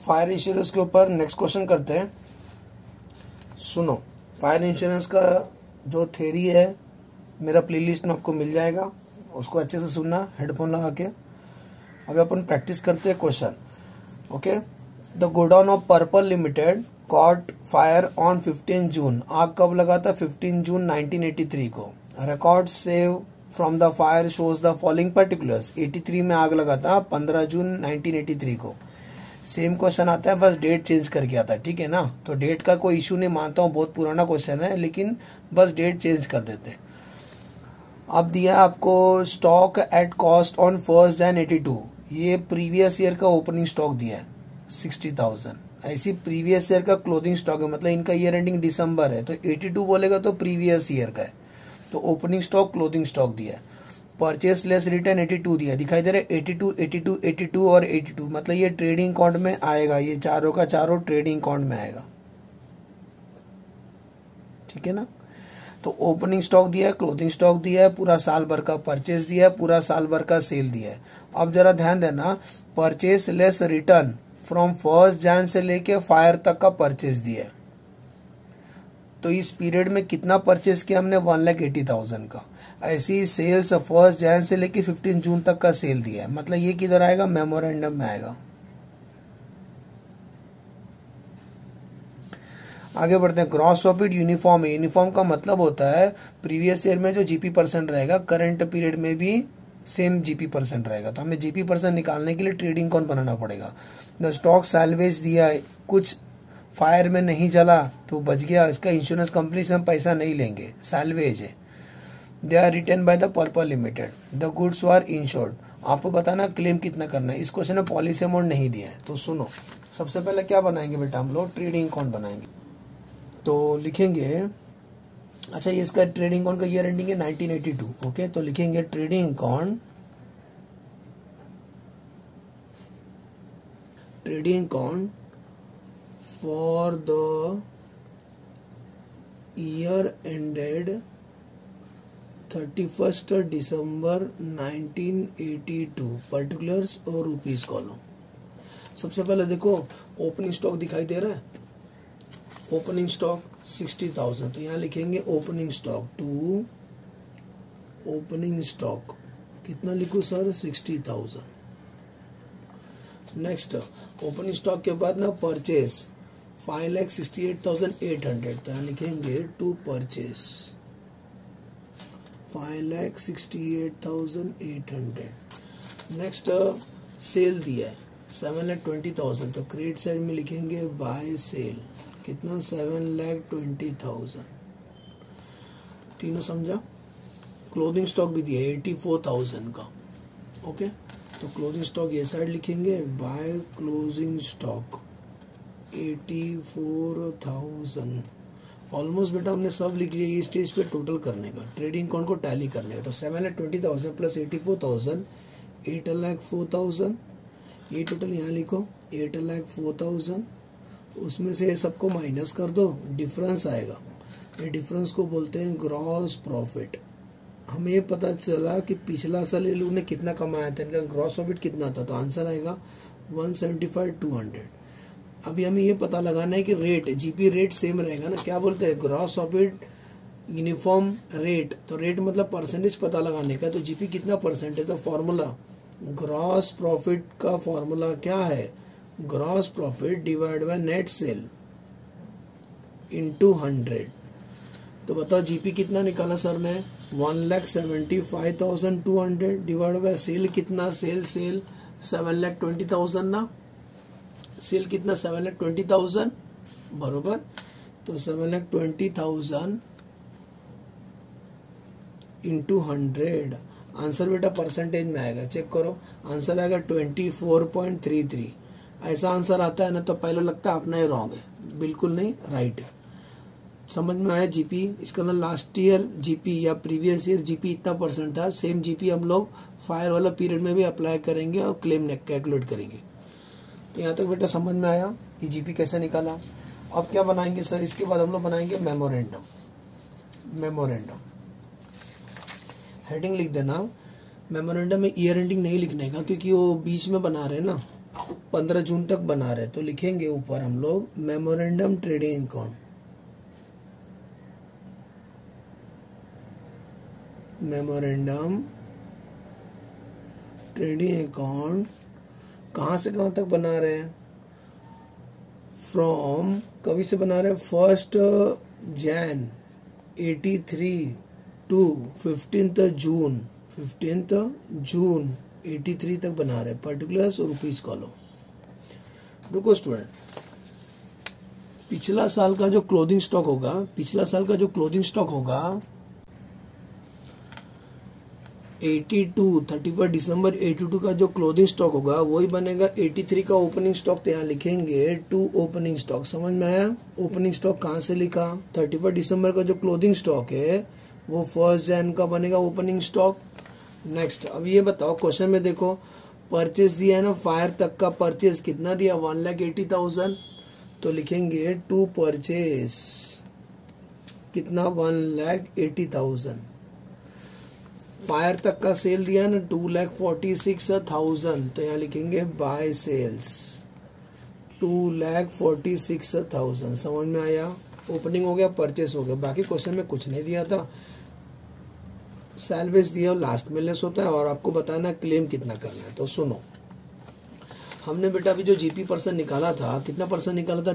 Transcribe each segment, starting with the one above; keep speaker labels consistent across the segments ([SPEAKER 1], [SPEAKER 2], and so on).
[SPEAKER 1] Fire insurance के ऊपर next question करते हैं। सुनो, फायर इंश्योरेंस का जो थ्योरी है मेरा प्लेलिस्ट में आपको मिल जाएगा, उसको अच्छे से सुनना हेडफोन लगा के। अभी अपन प्रैक्टिस करते हैं question. Okay, the godown of purple limited cot fire on 15 जून। आग कब लगा था? 15 जून 1983 को। Record save from the fire shows the following particulars. 83 में आग लगा था, 15 जून 1983 को। सेम क्वेश्चन आता है, बस डेट चेंज करके आता है, ठीक है ना। तो डेट का कोई इशू नहीं मानता हूँ, बहुत पुराना क्वेश्चन है, लेकिन बस डेट चेंज कर देते हैं। अब दिया है आपको stock at cost on 1 Jan 82। ये प्रीवियस ईयर का ओपनिंग स्टॉक दिया है 60,000। ऐसी प्रीवियस ईयर का क्लोथिंग स्टॉक है, मतलब इनका ईयर एंडिंग दिसंबर है, तो 82 बोलेगा तो प्रीवियस ईयर का है। तो ओपनिंग स्टॉक क्लोथिंग स्टॉक दिया है। परचेस लेस रिटर्न 82 दिया, दिखाई दे रहा है 82, 82, 82 और 82, मतलब ये ट्रेडिंग अकाउंट में आएगा। ये चारों का चारों ट्रेडिंग अकाउंट में आएगा, ठीक है ना। तो ओपनिंग स्टॉक दिया है, क्लोथिंग स्टॉक दिया है, पूरा साल भर का परचेस दिया है, पूरा साल भर का सेल दिया है। अब जरा ध्यान देना, purchase less return from 1 Jan से लेके फायर तक का परचेस दिया है। तो इस पीरियड में कितना परचेस किया हमने? 1,80,000 का। ऐसी सेल्स 1 Jan से लेके 15 जून तक का सेल दिया है, मतलब ये किधर आएगा? मेमोरेंडम में आएगा। आगे बढ़ते हैं। ग्रॉस प्रॉफिट यूनिफॉर्म है। यूनिफॉर्म का मतलब होता है प्रीवियस ईयर में जो जीपी परसेंट रहेगा, करंट पीरियड में भी सेम जीपी परसेंट रहेगा। तो हमें जीपी परसेंट निकालने के लिए ट्रेडिंग अकाउंट बनाना पड़ेगा। द स्टॉक सैल्वेज दिया है, कुछ फायर में नहीं जला तो बच गया, इसका इंश्योरेंस कंपनी से हम पैसा नहीं लेंगे, सैल्वेज है। They are return by the purple limited. The goods are insured. आपको बताना क्लेम कितना करना है। इस क्वेश्चन में पॉलिसी अमाउंट नहीं दिया है। तो सुनो, सबसे पहले क्या बनाएंगे बेटा, हम लोग ट्रेडिंग अकाउंट बनाएंगे। तो लिखेंगे, अच्छा ये इसका ट्रेडिंग अकाउंट का ईयर एंडिंग है 1982। ओके, तो लिखेंगे trading account for the year ended 31 December 1982, particulars और रुपीस कॉलम। सबसे पहले देखो ओपनिंग स्टॉक दिखाई दे रहा है, ओपनिंग स्टॉक 60,000, तो यहाँ लिखेंगे opening stock to opening stock कितना लिखूं सर? 60,000। नेक्स्ट ओपनिंग स्टॉक के बाद ना परचेस 5,68,800, तो यहाँ लिखेंगे टू परचेस 5,68,800। नेक्स्ट सेल दिया है 7,20,000, तो क्रेडिट साइड में लिखेंगे बाय सेल कितना? 7,20,000। तीनों समझा। क्लोथिंग स्टॉक भी दिया है 84,000 का। ओके, तो क्लोथिंग स्टॉक ये साइड लिखेंगे बाय क्लोजिंग स्टॉक 84,000। ऑलमोस्ट बेटा हमने सब लिख लिया। ये स्टेज पे टोटल करने का, ट्रेडिंग अकाउंट को टैली करने का। तो 7,20,000 प्लस 84,000 8,04,000। ये टोटल यहाँ लिखो 8,04,000। उसमें से सबको माइनस कर दो, डिफरेंस आएगा। ये डिफरेंस को बोलते हैं ग्रॉस प्रॉफिट। हमें पता चला कि पिछला साल ये लोग ने कितना कमाया था, इनका ग्रॉस प्रॉफिट कितना था, तो आंसर आएगा 175,200। अभी हमें ये पता लगाना है कि रेट, जीपी रेट सेम रहेगा ना। क्या बोलते हैं? Gross profit uniform rate. तो रेट मतलब परसेंटेज पता लगाने का, तो जीपी कितना परसेंट है? तो फॉर्मूला ग्रॉस प्रॉफिट का फॉर्मूला क्या है? Gross profit divide by net cell into 100। तो बताओ जीपी कितना निकाला सर ने? 1,75,200 डिवाइड बाय सेल कितना? सेल 7,20,000 ना। सेल कितना? 7,20,000 बरोबर। तो 7,20,000 इंटू 100। आंसर बेटा परसेंटेज में आएगा, चेक करो। आंसर आएगा 24.33। ऐसा आंसर आता है ना तो पहले लगता है अपना ही रॉन्ग है, बिल्कुल नहीं, राइट है। समझ में आया जीपी? इसका मतलब लास्ट ईयर जीपी या प्रीवियस ईयर जीपी इतना परसेंट था, सेम जीपी हम लोग फायर वाला पीरियड में भी अप्लाई करेंगे और क्लेम कैलकुलेट करेंगे। तो यहाँ तक बेटा समझ में आया कि जीपी कैसे निकाला। अब क्या बनाएंगे सर? इसके बाद हम लोग बनाएंगे मेमोरेंडम। हेडिंग लिख देना। मेमोरेंडम में ईयर एंडिंग नहीं लिखने का, क्योंकि वो बीच में बना रहे हैं ना, 15 जून तक बना रहे, तो लिखेंगे ऊपर हम लोग memorandum trading account, memorandum trading account कहाँ से कहाँ तक बना रहे हैं, फ्रॉम कभी से बना रहे हैं 1 जैन 83 टू 15 जून 83 तक बना रहे हैं, पर्टिकुलर्स और रुपीज कॉलो। रुको स्टूडेंट, पिछला साल का जो क्लोथिंग स्टॉक होगा, 31 दिसंबर 82 का जो क्लोथिंग स्टॉक होगा वही बनेगा 83 का ओपनिंग स्टॉक। तो यहाँ लिखेंगे 2 ओपनिंग स्टॉक। समझ में आया? ओपनिंग स्टॉक कहाँ से लिखा? 31 दिसंबर का जो क्लोथिंग स्टॉक है वो 1 जैन का बनेगा ओपनिंग स्टॉक। नेक्स्ट, अब ये बताओ, क्वेश्चन में देखो परचेज दिया है ना, फायर तक का परचेज कितना दिया? 1,80,000। तो लिखेंगे टू परचेज कितना? 1,80,000। फायर तक का सेल दिया है ना 2,46,000, तो यहाँ लिखेंगे बाय सेल्स 2,46,000। समझ में आया? ओपनिंग हो गया, परचेस हो गया। बाकी क्वेश्चन में कुछ नहीं दिया था, सैलवेज दिया और लास्ट में लेस होता है, और आपको बताना क्लेम कितना करना है। तो सुनो, हमने बेटा अभी जो जीपी परसेंट निकाला था, कितना परसेंट निकाला था?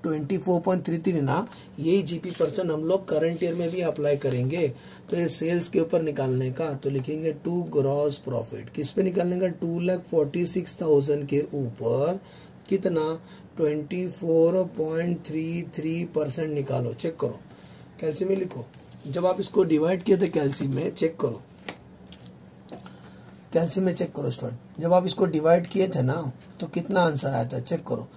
[SPEAKER 1] 24.33 ना। यही जीपी परसेंट हम लोग करंट ईयर में भी अप्लाई करेंगे। तो ये सेल्स के ऊपर निकालने का, तो लिखेंगे टू ग्रॉस प्रॉफिट। किस पे निकालने का? 2,46,000 के ऊपर कितना? 24.33% निकालो। चेक करो, कैलसी में लिखो। जब आप इसको डिवाइड किए थे कैलसी में, चेक करो, कैलसी में चेक करो स्टूडेंट। जब आप इसको डिवाइड किए थे ना, तो कितना आंसर आया था? चेक करो,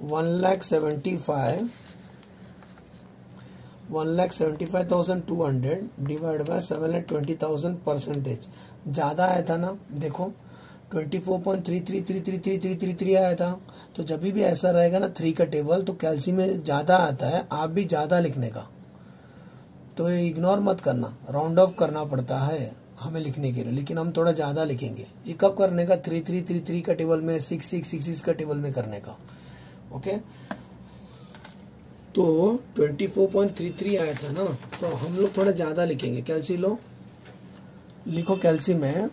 [SPEAKER 1] 1,75,200 डिवाइड बाय 7,20,000 परसेंटेज ज्यादा आया था ना। देखो 24.33333333 आया था। तो जब भी ऐसा रहेगा ना 3 का टेबल, तो कैलसी में ज्यादा आता है, आप भी ज्यादा लिखने का। तो ये इग्नोर मत करना, राउंड ऑफ करना पड़ता है हमें लिखने के लिए, लेकिन हम थोड़ा ज्यादा लिखेंगे। ये कब करने का? 3333 का टेबल में, 6666 का टेबल में करने का। ओके, तो 24.33 आया था ना, तो हम लोग थोड़ा ज्यादा लिखेंगे। कैलसी लो, लिखो कैलसी में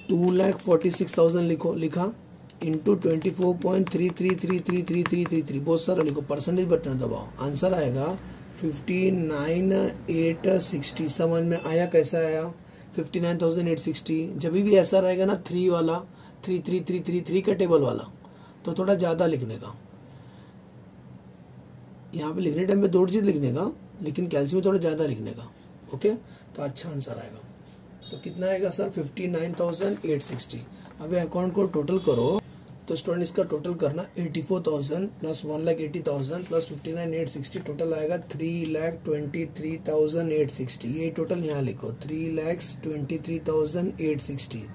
[SPEAKER 1] 2,46,000 लिखा इंटू 24.33333333, बहुत सारा लिखो, परसेंटेज बटन दबाओ, आंसर आएगा 59,860। समझ में आया? कैसा आया? 59,860। जब भी ऐसा रहेगा ना 3 वाला, 3333 का टेबल वाला, तो थोड़ा ज्यादा लिखने का। यहाँ पे लिखने टाइम में 2 चीज लिखने का, लेकिन कैलसी में थोड़ा ज्यादा लिखने का। ओके, तो अच्छा आंसर आएगा। तो कितना आएगा सर? 59,860। अभी अकाउंट को टोटल करो, तो स्टूडेंट इसका टोटल करना 84,000 प्लस 1,80,000 प्लस 59,860, टोटल आएगा 3,23,860। ये टोटल यहाँ लिखो, 3,23,860।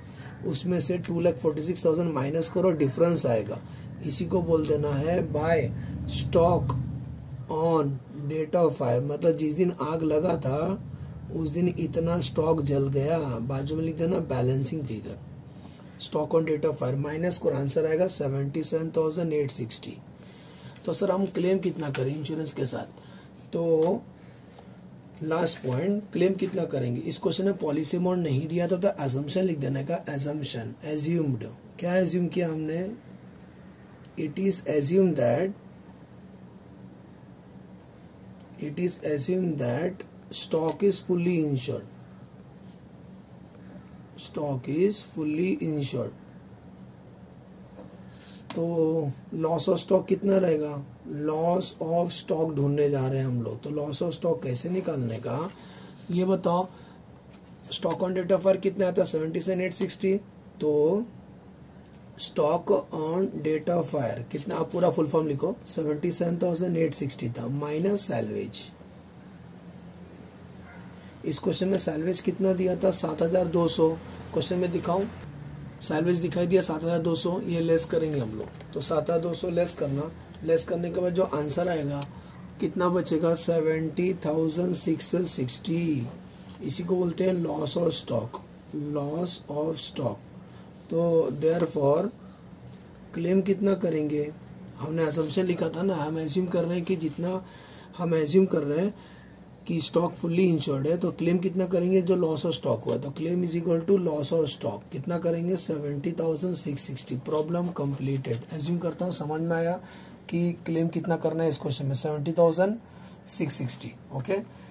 [SPEAKER 1] उसमें से 2,46,000 माइनस करो, डिफरेंस आएगा। इसी को बोल देना है by stock on date of fire. मतलब जिस दिन आग लगा था उस दिन इतना स्टॉक जल गया। बाजू में लिख देना balancing figure, stock on date of fire minus को आंसर आएगा 77,860। तो सर हम क्लेम कितना करें इंश्योरेंस के साथ? तो लास्ट पॉइंट, क्लेम कितना करेंगे? इस क्वेश्चन में पॉलिसी अमाउंट नहीं दिया था, तो एजम्पशन लिख देने का। Assumption, assumed. क्या एज्यूम किया हमने? It is assume that stock is fully insured. Stock is fully insured. तो लॉस ऑफ स्टॉक कितना रहेगा? लॉस ऑफ स्टॉक ढूंढने जा रहे हैं हम लोग। तो लॉस ऑफ स्टॉक कैसे निकालने का ये बताओ। Stock on date of fire कितना आता है? 77,860। तो stock on date of fire कितना? आप पूरा फुल फॉर्म लिखो, 77,860 था माइनस सैलवेज। इस क्वेश्चन में सैलवेज कितना दिया था? 7,200। क्वेश्चन में दिखाऊं, सैलवेज दिखाई दिया 7,200। ये लेस करेंगे हम लोग, तो 7,200 लेस करना। लेस करने के बाद जो आंसर आएगा कितना बचेगा? 70,660। इसी को बोलते हैं loss of stock. Loss of stock तो देयरफॉर क्लेम कितना करेंगे, हमने असम्पशन लिखा था ना, हम एज्यूम कर रहे हैं कि जितना हम एज्यूम कर रहे हैं कि स्टॉक फुल्ली इंश्योर्ड है, तो क्लेम कितना करेंगे जो लॉस ऑफ स्टॉक हुआ, तो claim is equal to loss of stock कितना करेंगे 70,660। Problem completed. एज्यूम करता हूँ समझ में आया कि क्लेम कितना करना है इस क्वेश्चन में 70,660। ओके।